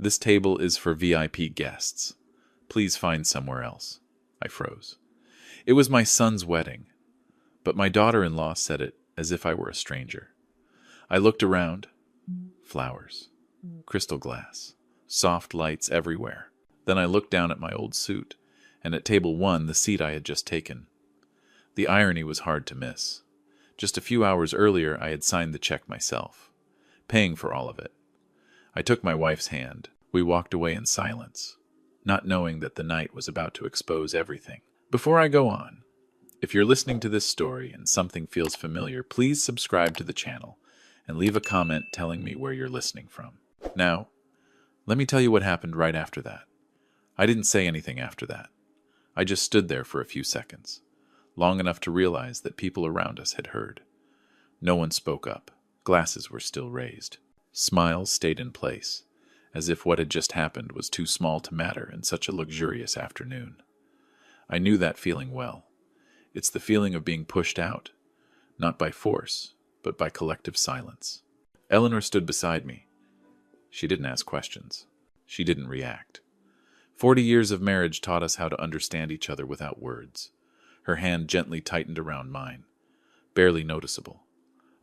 This table is for VIP guests. Please find somewhere else. I froze. It was my son's wedding, but my daughter-in-law said it as if I were a stranger. I looked around. Flowers. Crystal glass. Soft lights everywhere. Then I looked down at my old suit, and at table 1, the seat I had just taken. The irony was hard to miss. Just a few hours earlier, I had signed the check myself, paying for all of it. I took my wife's hand. We walked away in silence, not knowing that the night was about to expose everything. Before I go on, if you're listening to this story and something feels familiar, please subscribe to the channel and leave a comment telling me where you're listening from. Now, let me tell you what happened right after that. I didn't say anything after that. I just stood there for a few seconds, long enough to realize that people around us had heard. No one spoke up. Glasses were still raised. Smiles stayed in place, as if what had just happened was too small to matter in such a luxurious afternoon. I knew that feeling well. It's the feeling of being pushed out, not by force, but by collective silence. Eleanor stood beside me. She didn't ask questions. She didn't react. 40 years of marriage taught us how to understand each other without words. Her hand gently tightened around mine, barely noticeable,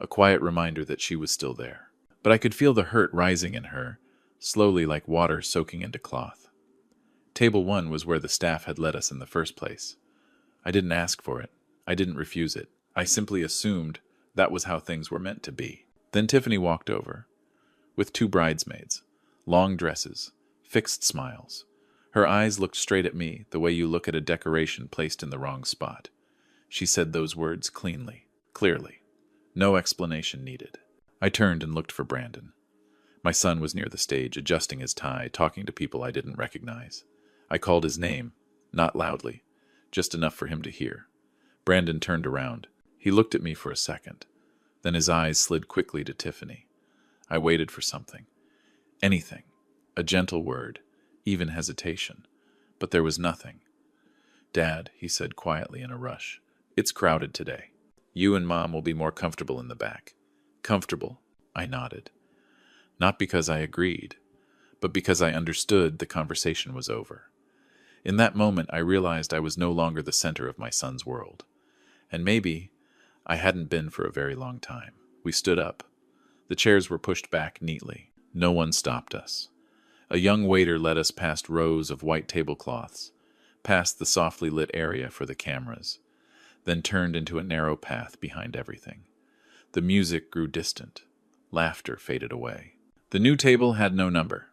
a quiet reminder that she was still there. But I could feel the hurt rising in her, slowly like water soaking into cloth. Table 1 was where the staff had led us in the first place. I didn't ask for it. I didn't refuse it. I simply assumed that was how things were meant to be. Then Tiffany walked over, with 2 bridesmaids, long dresses, fixed smiles. Her eyes looked straight at me, the way you look at a decoration placed in the wrong spot. She said those words cleanly, clearly. No explanation needed. I turned and looked for Brandon. My son was near the stage, adjusting his tie, talking to people I didn't recognize. I called his name, not loudly, just enough for him to hear. Brandon turned around. He looked at me for a second. Then his eyes slid quickly to Tiffany. I waited for something. Anything. A gentle word. Even hesitation. But there was nothing. "Dad," he said quietly in a rush, "it's crowded today. You and Mom will be more comfortable in the back." Comfortable. I nodded. Not because I agreed, but because I understood the conversation was over. In that moment, I realized I was no longer the center of my son's world. And maybe I hadn't been for a very long time. We stood up. The chairs were pushed back neatly. No one stopped us. A young waiter led us past rows of white tablecloths, past the softly lit area for the cameras, then turned into a narrow path behind everything. The music grew distant. Laughter faded away. The new table had no number,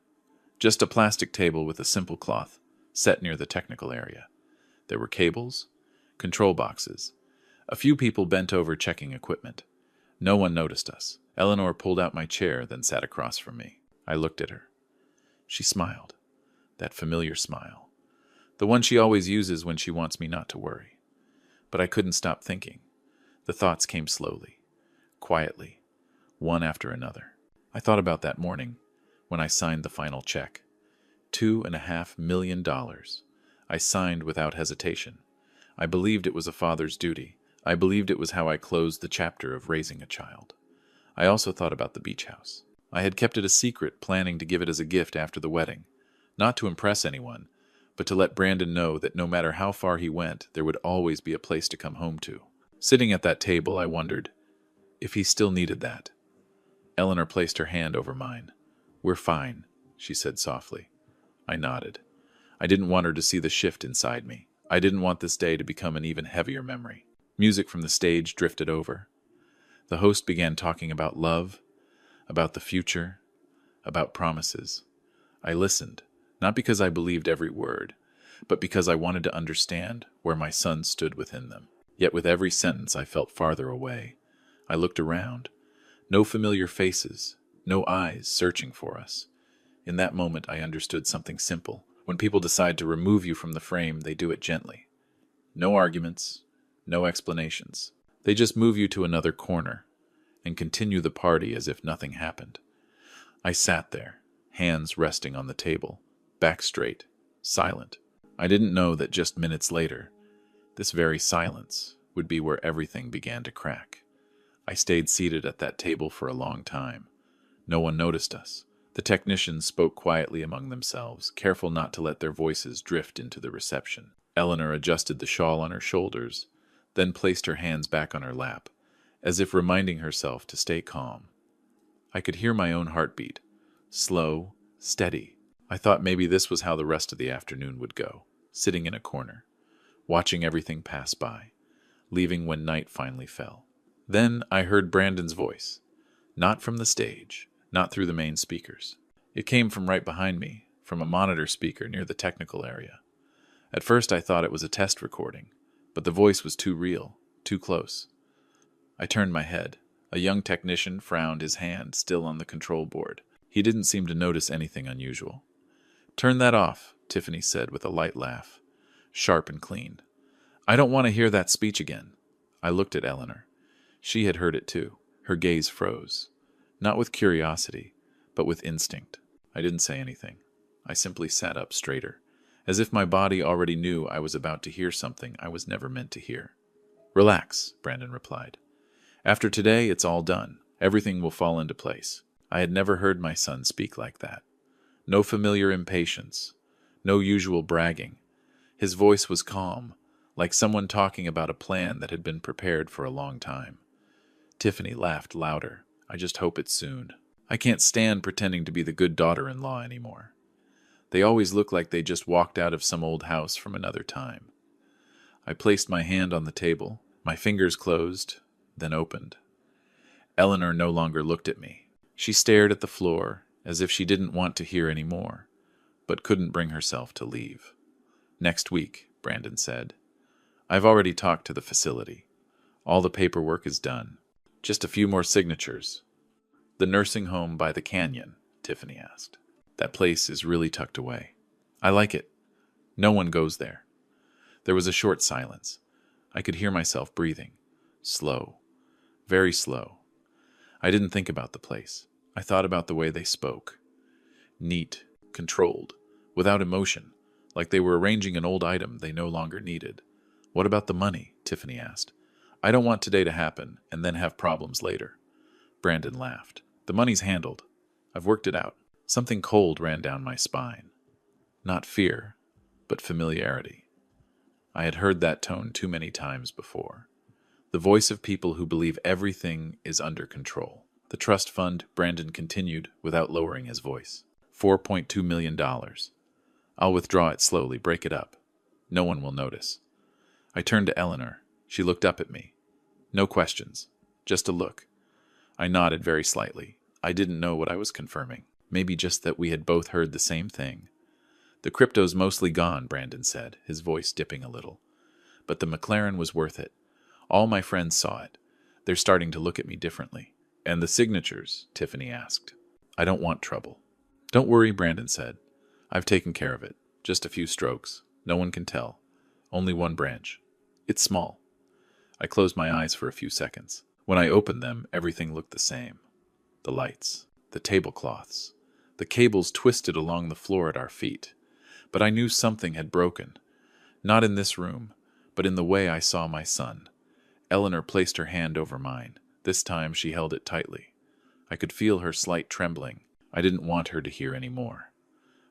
just a plastic table with a simple cloth, set near the technical area. There were cables, control boxes. A few people bent over checking equipment. No one noticed us. Eleanor pulled out my chair, then sat across from me. I looked at her. She smiled. That familiar smile. The one she always uses when she wants me not to worry. But I couldn't stop thinking. The thoughts came slowly, quietly, one after another. I thought about that morning, when I signed the final check. $2.5 million. I signed without hesitation. I believed it was a father's duty. I believed it was how I closed the chapter of raising a child. I also thought about the beach house. I had kept it a secret, planning to give it as a gift after the wedding. Not to impress anyone, but to let Brandon know that no matter how far he went, there would always be a place to come home to. Sitting at that table, I wondered if he still needed that. Eleanor placed her hand over mine. "We're fine," she said softly. I nodded. I didn't want her to see the shift inside me. I didn't want this day to become an even heavier memory. Music from the stage drifted over. The host began talking about love, about the future, about promises. I listened, not because I believed every word, but because I wanted to understand where my son stood within them. Yet with every sentence I felt farther away. I looked around. No familiar faces, no eyes searching for us. In that moment I understood something simple. When people decide to remove you from the frame, they do it gently. No arguments, no explanations. They just move you to another corner and continue the party as if nothing happened. I sat there, hands resting on the table, back straight, silent. I didn't know that just minutes later, this very silence would be where everything began to crack. I stayed seated at that table for a long time. No one noticed us. The technicians spoke quietly among themselves, careful not to let their voices drift into the reception. Eleanor adjusted the shawl on her shoulders, then placed her hands back on her lap, as if reminding herself to stay calm. I could hear my own heartbeat, slow, steady. I thought maybe this was how the rest of the afternoon would go, sitting in a corner, watching everything pass by, leaving when night finally fell. Then I heard Brandon's voice, not from the stage, not through the main speakers. It came from right behind me, from a monitor speaker near the technical area. At first I thought it was a test recording, but the voice was too real, too close. I turned my head. A young technician frowned, his hand still on the control board. He didn't seem to notice anything unusual. "Turn that off," Tiffany said with a light laugh, sharp and clean. "I don't want to hear that speech again." I looked at Eleanor. She had heard it too. Her gaze froze, not with curiosity, but with instinct. I didn't say anything. I simply sat up straighter, as if my body already knew I was about to hear something I was never meant to hear. "Relax," Brandon replied. "After today, it's all done. Everything will fall into place." I had never heard my son speak like that. No familiar impatience, no usual bragging. His voice was calm, like someone talking about a plan that had been prepared for a long time. Tiffany laughed louder. "I just hope it's soon. I can't stand pretending to be the good daughter-in-law anymore. They always look like they just walked out of some old house from another time." I placed my hand on the table. My fingers closed, then opened. Eleanor no longer looked at me. She stared at the floor, as if she didn't want to hear any more, but couldn't bring herself to leave. "Next week," Brandon said. "I've already talked to the facility. All the paperwork is done. Just a few more signatures." "The nursing home by the canyon?" Tiffany asked. "That place is really tucked away. I like it. No one goes there." There was a short silence. I could hear myself breathing. Slow. Very slow. I didn't think about the place. I thought about the way they spoke. Neat, controlled, without emotion, like they were arranging an old item they no longer needed. "What about the money?" Tiffany asked. "I don't want today to happen and then have problems later." Brandon laughed. "The money's handled. I've worked it out." Something cold ran down my spine. Not fear, but familiarity. I had heard that tone too many times before. The voice of people who believe everything is under control. "The trust fund," Brandon continued without lowering his voice. $4.2 million. I'll withdraw it slowly, break it up. No one will notice." I turned to Eleanor. She looked up at me. No questions, just a look. I nodded very slightly. I didn't know what I was confirming. Maybe just that we had both heard the same thing. "The crypto's mostly gone," Brandon said, his voice dipping a little. "But the McLaren was worth it. All my friends saw it. They're starting to look at me differently." "And the signatures?" Tiffany asked. "I don't want trouble." "Don't worry," Brandon said. "I've taken care of it. Just a few strokes. No one can tell. Only one branch. It's small." I closed my eyes for a few seconds. When I opened them, everything looked the same. The lights, the tablecloths, the cables twisted along the floor at our feet. But I knew something had broken. Not in this room, but in the way I saw my son. Eleanor placed her hand over mine. This time she held it tightly. I could feel her slight trembling. I didn't want her to hear any more.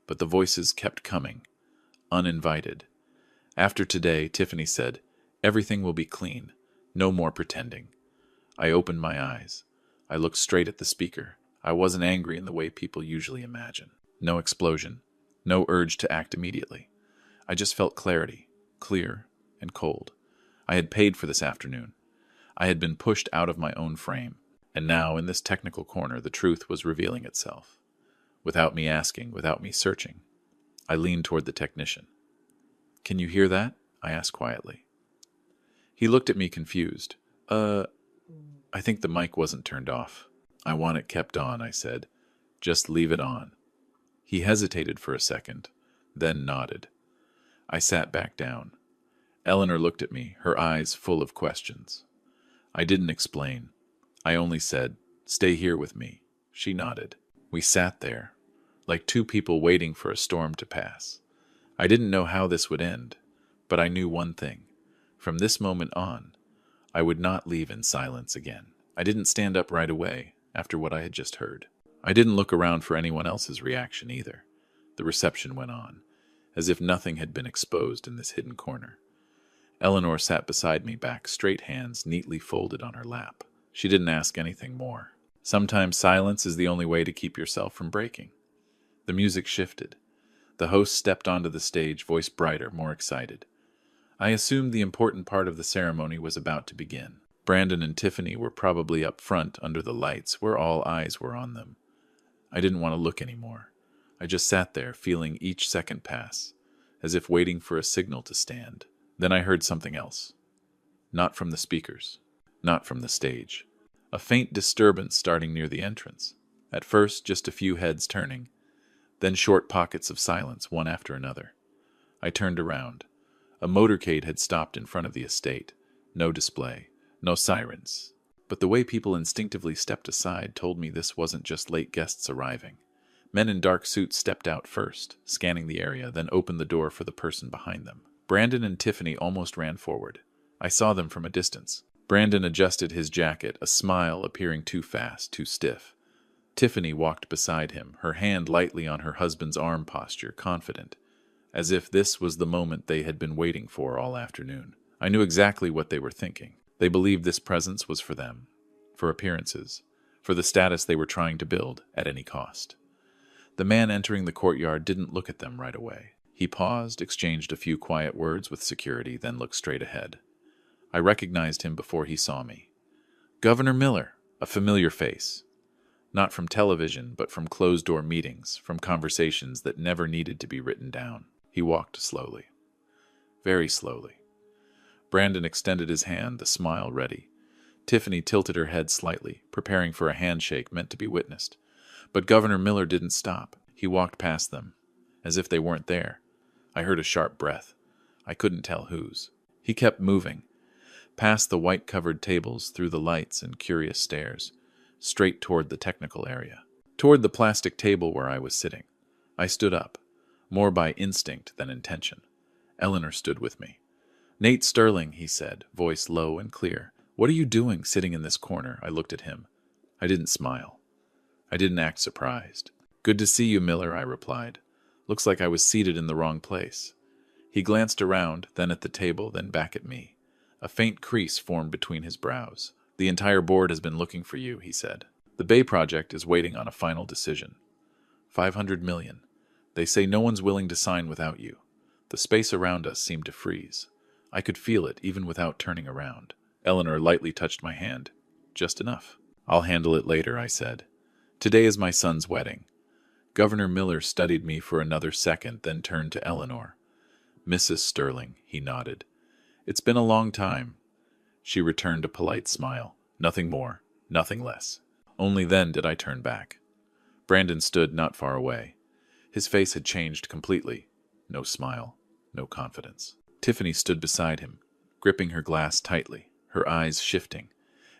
But the voices kept coming, uninvited. "After today," Tiffany said, "everything will be clean. No more pretending." I opened my eyes. I looked straight at the speaker. I wasn't angry in the way people usually imagine. No explosion. No urge to act immediately. I just felt clarity, clear and cold. I had paid for this afternoon. I had been pushed out of my own frame. And now, in this technical corner, the truth was revealing itself. Without me asking, without me searching. I leaned toward the technician. "Can you hear that?" I asked quietly. He looked at me confused. I think the mic wasn't turned off." "I want it kept on," I said. "Just leave it on." He hesitated for a second, then nodded. I sat back down. Eleanor looked at me, her eyes full of questions. I didn't explain. I only said, "Stay here with me." She nodded. We sat there, like two people waiting for a storm to pass. I didn't know how this would end, but I knew one thing. From this moment on, I would not leave in silence again. I didn't stand up right away after what I had just heard. I didn't look around for anyone else's reaction either. The reception went on, as if nothing had been exposed in this hidden corner. Eleanor sat beside me, back straight, hands neatly folded on her lap. She didn't ask anything more. Sometimes silence is the only way to keep yourself from breaking. The music shifted. The host stepped onto the stage, voice brighter, more excited. I assumed the important part of the ceremony was about to begin. Brandon and Tiffany were probably up front under the lights, where all eyes were on them. I didn't want to look anymore. I just sat there, feeling each second pass, as if waiting for a signal to stand. Then I heard something else. Not from the speakers. Not from the stage. A faint disturbance starting near the entrance. At first, just a few heads turning. Then short pockets of silence, one after another. I turned around. A motorcade had stopped in front of the estate. No display. No sirens. But the way people instinctively stepped aside told me this wasn't just late guests arriving. Men in dark suits stepped out first, scanning the area, then opened the door for the person behind them. Brandon and Tiffany almost ran forward. I saw them from a distance. Brandon adjusted his jacket, a smile appearing too fast, too stiff. Tiffany walked beside him, her hand lightly on her husband's arm, posture confident, as if this was the moment they had been waiting for all afternoon. I knew exactly what they were thinking. They believed this presence was for them, for appearances, for the status they were trying to build at any cost. The man entering the courtyard didn't look at them right away. He paused, exchanged a few quiet words with security, then looked straight ahead. I recognized him before he saw me. Governor Miller, a familiar face. Not from television, but from closed-door meetings, from conversations that never needed to be written down. He walked slowly. Very slowly. Brandon extended his hand, the smile ready. Tiffany tilted her head slightly, preparing for a handshake meant to be witnessed. But Governor Miller didn't stop. He walked past them, as if they weren't there. I heard a sharp breath. I couldn't tell whose. He kept moving, past the white-covered tables, through the lights and curious stares, straight toward the technical area, toward the plastic table where I was sitting. I stood up, more by instinct than intention. Eleanor stood with me. Nate Sterling, he said, voice low and clear. What are you doing sitting in this corner? I looked at him. I didn't smile. I didn't act surprised. Good to see you, Miller, I replied. Looks like I was seated in the wrong place. He glanced around, then at the table, then back at me. A faint crease formed between his brows. The entire board has been looking for you, he said. The Bay Project is waiting on a final decision. 500 million. They say no one's willing to sign without you. The space around us seemed to freeze. I could feel it even without turning around. Eleanor lightly touched my hand. Just enough. I'll handle it later, I said. Today is my son's wedding. Governor Miller studied me for another second, then turned to Eleanor. Mrs. Sterling, he nodded. It's been a long time. She returned a polite smile. Nothing more, nothing less. Only then did I turn back. Brandon stood not far away. His face had changed completely. No smile, no confidence. Tiffany stood beside him, gripping her glass tightly, her eyes shifting,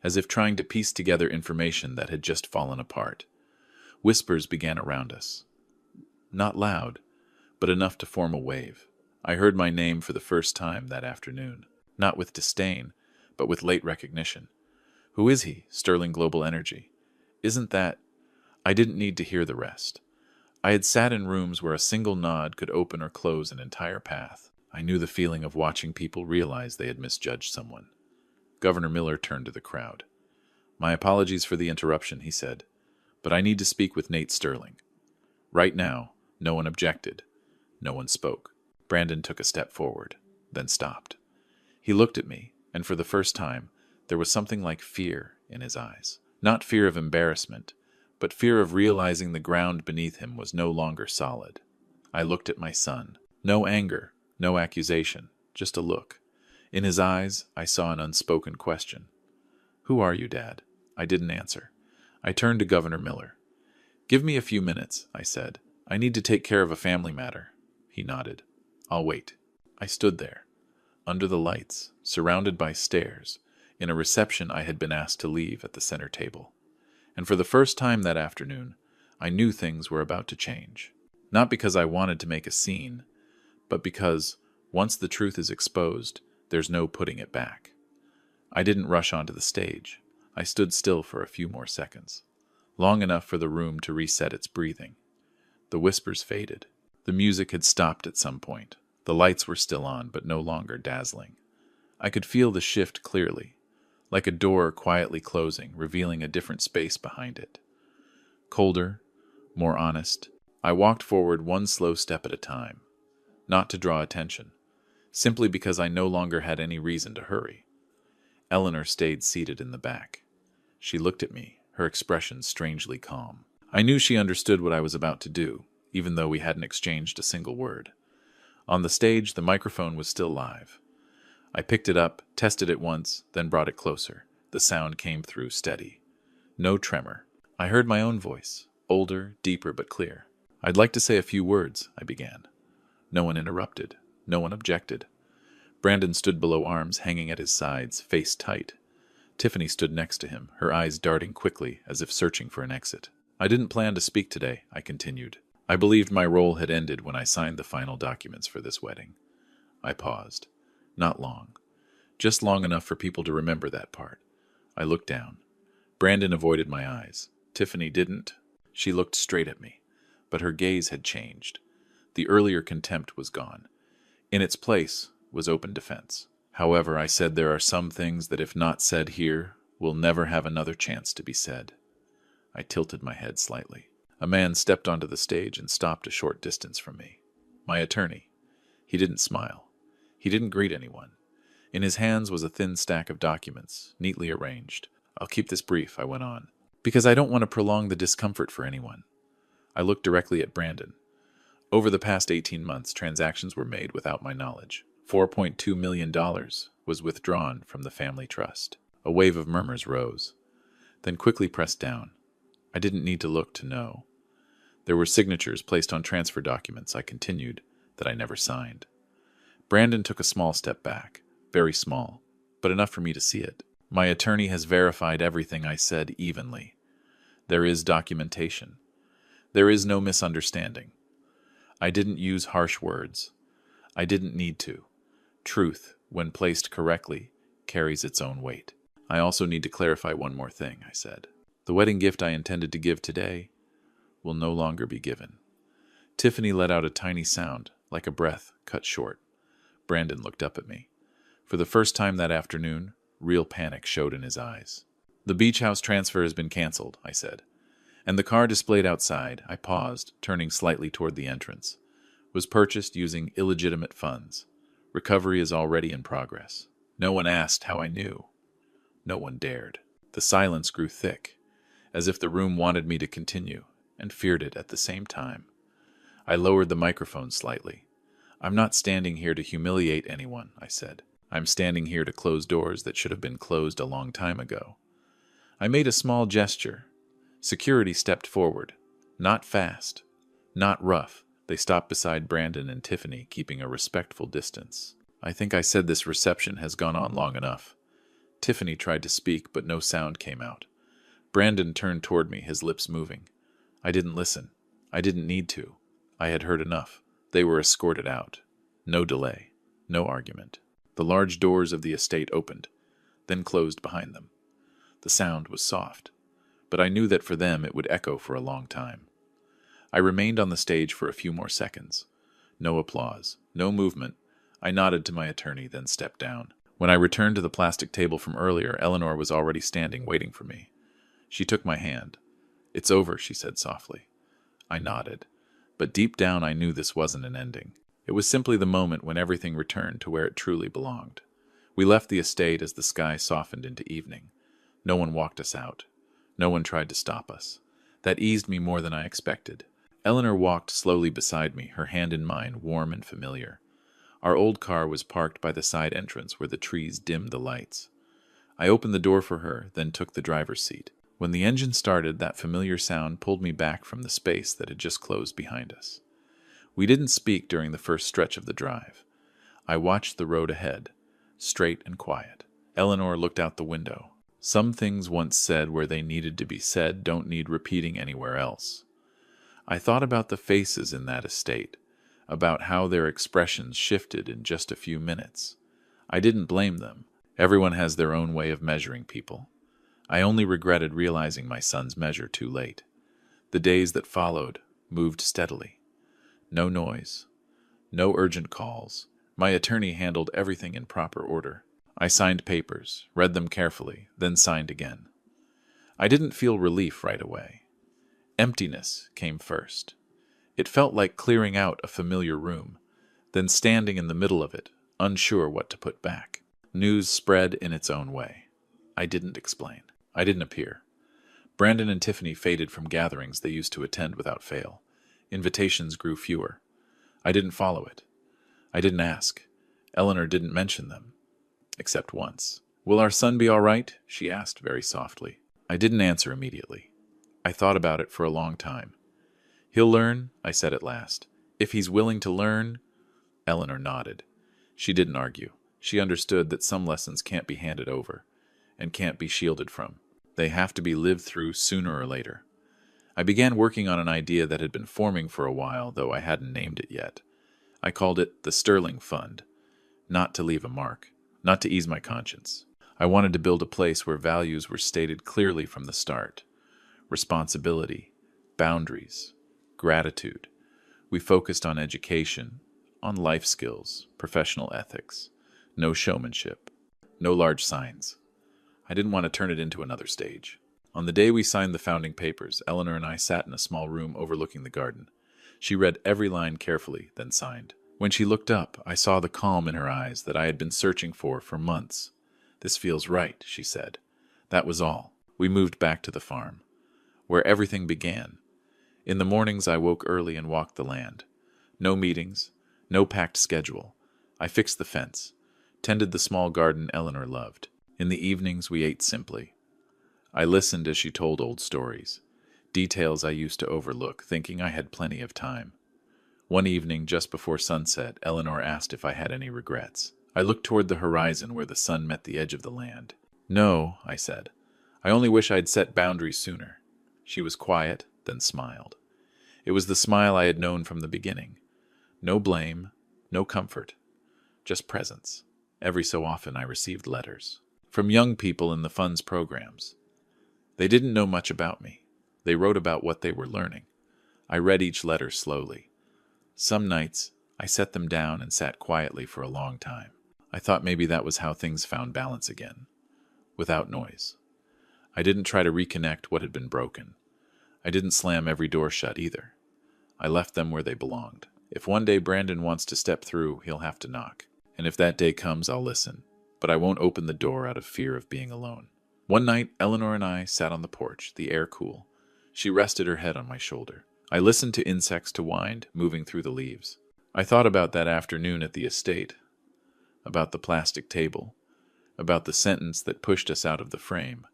as if trying to piece together information that had just fallen apart. Whispers began around us. Not loud, but enough to form a wave. I heard my name for the first time that afternoon, not with disdain, but with late recognition. Who is he? Sterling Global Energy. Isn't that... I didn't need to hear the rest. I had sat in rooms where a single nod could open or close an entire path. I knew the feeling of watching people realize they had misjudged someone. Governor Miller turned to the crowd. My apologies for the interruption, he said, but I need to speak with Nate Sterling. Right now, no one objected. No one spoke. Brandon took a step forward, then stopped. He looked at me, and for the first time, there was something like fear in his eyes. Not fear of embarrassment, but fear of realizing the ground beneath him was no longer solid. I looked at my son. No anger, no accusation, just a look. In his eyes, I saw an unspoken question. Who are you, Dad? I didn't answer. I turned to Governor Miller. Give me a few minutes, I said. I need to take care of a family matter. He nodded. I'll wait. I stood there, under the lights, surrounded by stairs, in a reception I had been asked to leave at the center table. And for the first time that afternoon, I knew things were about to change. Not because I wanted to make a scene, but because, once the truth is exposed, there's no putting it back. I didn't rush onto the stage. I stood still for a few more seconds, long enough for the room to reset its breathing. The whispers faded. The music had stopped at some point. The lights were still on, but no longer dazzling. I could feel the shift clearly, like a door quietly closing, revealing a different space behind it. Colder, more honest, I walked forward one slow step at a time, not to draw attention, simply because I no longer had any reason to hurry. Eleanor stayed seated in the back. She looked at me, her expression strangely calm. I knew she understood what I was about to do, even though we hadn't exchanged a single word. On the stage, the microphone was still live. I picked it up, tested it once, then brought it closer. The sound came through steady. No tremor. I heard my own voice, older, deeper, but clear. "I'd like to say a few words," I began. No one interrupted. No one objected. Brandon stood below, arms hanging at his sides, face tight. Tiffany stood next to him, her eyes darting quickly, as if searching for an exit. "I didn't plan to speak today," I continued. "I believed my role had ended when I signed the final documents for this wedding." I paused. Not long. Just long enough for people to remember that part. I looked down. Brandon avoided my eyes. Tiffany didn't. She looked straight at me, but her gaze had changed. The earlier contempt was gone. In its place was open defense. "However," I said, "there are some things that, if not said here, will never have another chance to be said." I tilted my head slightly. A man stepped onto the stage and stopped a short distance from me. My attorney. He didn't smile. He didn't greet anyone. In his hands was a thin stack of documents, neatly arranged. "I'll keep this brief," I went on, "because I don't want to prolong the discomfort for anyone." I looked directly at Brandon. Over the past 18 months, transactions were made without my knowledge. $4.2 million was withdrawn from the family trust. A wave of murmurs rose, then quickly pressed down. I didn't need to look to know. There were signatures placed on transfer documents, I continued, that I never signed. Brandon took a small step back, very small, but enough for me to see it. "My attorney has verified everything I said evenly. There is documentation. There is no misunderstanding. I didn't use harsh words. I didn't need to. Truth, when placed correctly, carries its own weight. I also need to clarify one more thing," I said. "The wedding gift I intended to give today will no longer be given." Tiffany let out a tiny sound, like a breath cut short. Brandon looked up at me. For the first time that afternoon, real panic showed in his eyes. "The beach house transfer has been canceled," I said. "And the car displayed outside," I paused, turning slightly toward the entrance, "was purchased using illegitimate funds. Recovery is already in progress." No one asked how I knew. No one dared. The silence grew thick, as if the room wanted me to continue, and feared it at the same time. I lowered the microphone slightly. "I'm not standing here to humiliate anyone," I said. "I'm standing here to close doors that should have been closed a long time ago." I made a small gesture. Security stepped forward. Not fast. Not rough. They stopped beside Brandon and Tiffany, keeping a respectful distance. "I think I said this reception has gone on long enough." Tiffany tried to speak, but no sound came out. Brandon turned toward me, his lips moving. I didn't listen. I didn't need to. I had heard enough. They were escorted out. No delay. No argument. The large doors of the estate opened, then closed behind them. The sound was soft, but I knew that for them it would echo for a long time. I remained on the stage for a few more seconds. No applause. No movement. I nodded to my attorney, then stepped down. When I returned to the plastic table from earlier, Eleanor was already standing, waiting for me. She took my hand. "It's over," she said softly. I nodded, but deep down I knew this wasn't an ending. It was simply the moment when everything returned to where it truly belonged. We left the estate as the sky softened into evening. No one walked us out. No one tried to stop us. That eased me more than I expected. Eleanor walked slowly beside me, her hand in mine, warm and familiar. Our old car was parked by the side entrance where the trees dimmed the lights. I opened the door for her, then took the driver's seat. When the engine started, that familiar sound pulled me back from the space that had just closed behind us. We didn't speak during the first stretch of the drive. I watched the road ahead, straight and quiet. Eleanor looked out the window. Some things once said where they needed to be said don't need repeating anywhere else. I thought about the faces in that estate, about how their expressions shifted in just a few minutes. I didn't blame them. Everyone has their own way of measuring people. I only regretted realizing my son's measure too late. The days that followed moved steadily. No noise, no urgent calls. My attorney handled everything in proper order. I signed papers, read them carefully, then signed again. I didn't feel relief right away. Emptiness came first. It felt like clearing out a familiar room, then standing in the middle of it, unsure what to put back. News spread in its own way. I didn't explain. I didn't appear. Brandon and Tiffany faded from gatherings they used to attend without fail. Invitations grew fewer. I didn't follow it. I didn't ask. Eleanor didn't mention them. Except once. "Will our son be all right?" she asked very softly. I didn't answer immediately. I thought about it for a long time. "He'll learn," I said at last. "If he's willing to learn." Eleanor nodded. She didn't argue. She understood that some lessons can't be handed over, and can't be shielded from. They have to be lived through sooner or later. I began working on an idea that had been forming for a while, though I hadn't named it yet. I called it the Sterling Fund. Not to leave a mark, not to ease my conscience. I wanted to build a place where values were stated clearly from the start. Responsibility, boundaries, gratitude. We focused on education, on life skills, professional ethics. No showmanship, no large signs. I didn't want to turn it into another stage. On the day we signed the founding papers, Eleanor and I sat in a small room overlooking the garden. She read every line carefully, then signed. When she looked up, I saw the calm in her eyes that I had been searching for months. "This feels right," she said. That was all. We moved back to the farm, where everything began. In the mornings I woke early and walked the land. No meetings, no packed schedule. I fixed the fence, tended the small garden Eleanor loved. In the evenings we ate simply. I listened as she told old stories, details I used to overlook, thinking I had plenty of time. One evening, just before sunset, Eleanor asked if I had any regrets. I looked toward the horizon where the sun met the edge of the land. "No," I said. "I only wish I'd set boundaries sooner." She was quiet, then smiled. It was the smile I had known from the beginning. No blame, no comfort, just presence. Every so often I received letters from young people in the fund's programs. They didn't know much about me. They wrote about what they were learning. I read each letter slowly. Some nights, I set them down and sat quietly for a long time. I thought maybe that was how things found balance again, without noise. I didn't try to reconnect what had been broken. I didn't slam every door shut either. I left them where they belonged. If one day Brandon wants to step through, he'll have to knock. And if that day comes, I'll listen. But I won't open the door out of fear of being alone. One night, Eleanor and I sat on the porch, the air cool. She rested her head on my shoulder. I listened to insects to wind, moving through the leaves. I thought about that afternoon at the estate, about the plastic table, about the sentence that pushed us out of the frame.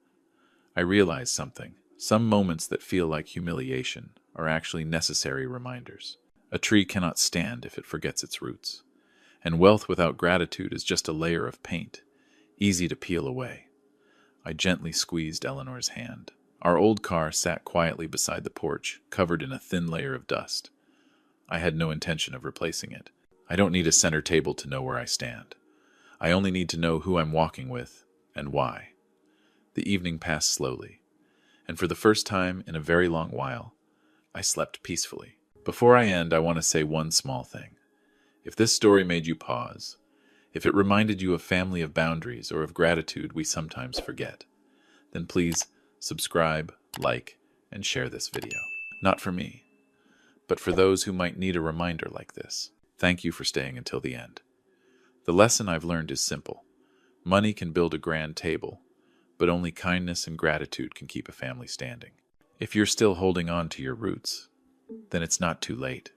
I realized something. Some moments that feel like humiliation are actually necessary reminders. A tree cannot stand if it forgets its roots. And wealth without gratitude is just a layer of paint, easy to peel away. I gently squeezed Eleanor's hand. Our old car sat quietly beside the porch, covered in a thin layer of dust. I had no intention of replacing it. I don't need a center table to know where I stand. I only need to know who I'm walking with and why. The evening passed slowly, and for the first time in a very long while, I slept peacefully. Before I end, I want to say one small thing. If this story made you pause, if it reminded you of family, of boundaries, or of gratitude we sometimes forget, then please subscribe, like, and share this video. Not for me, but for those who might need a reminder like this. Thank you for staying until the end. The lesson I've learned is simple. Money can build a grand table, but only kindness and gratitude can keep a family standing. If you're still holding on to your roots, then it's not too late.